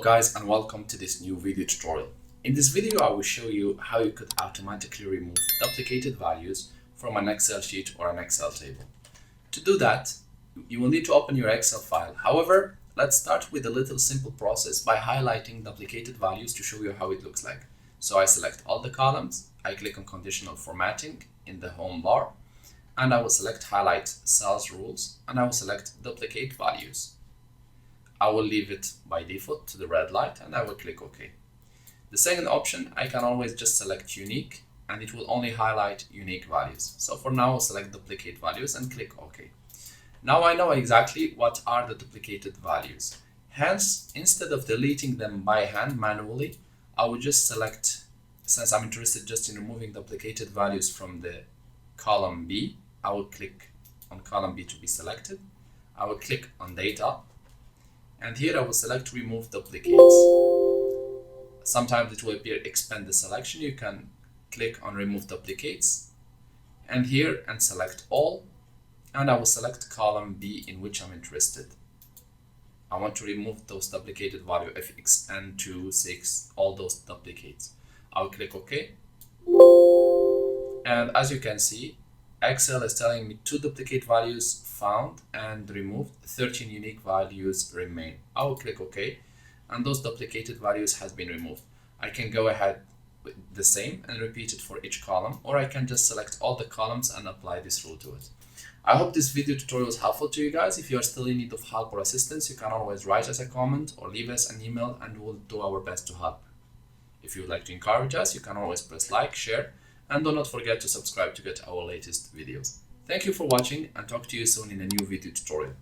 Guys, and welcome to this new video tutorial. In this video I will show you how you could automatically remove duplicated values from an Excel sheet or an Excel table. To do that, you will need to open your Excel file. However, let's start with a little simple process by highlighting duplicated values to show you how it looks like. So I select all the columns, I click on conditional formatting in the home bar, and I will select highlight cells rules, and I will select duplicate values. I will leave it by default to the red light and I will click OK. The second option, I can always just select unique and it will only highlight unique values. So for now, I'll select duplicate values and click OK. Now I know exactly what are the duplicated values. Hence, instead of deleting them by hand manually, I will just select, since I'm interested just in removing duplicated values from the column B, I will click on column B to be selected. I will click on data. And here I will select remove duplicates. Sometimes it will appear expand the selection. You can click on remove duplicates and here and select all, and I will select column B in which I'm interested. I want to remove those duplicated value fx, n2, 6, all those duplicates. I will click OK. And as you can see, Excel is telling me 2 duplicate values found and removed, 13 unique values remain. I will click OK, and those duplicated values has been removed. I can go ahead with the same and repeat it for each column, or I can just select all the columns and apply this rule to it. I hope this video tutorial was helpful to you guys. If you are still in need of help or assistance, you can always write us a comment or leave us an email and we'll do our best to help. If you would like to encourage us, you can always press like, share, and do not forget to subscribe to get our latest videos. Thank you for watching and talk to you soon in a new video tutorial.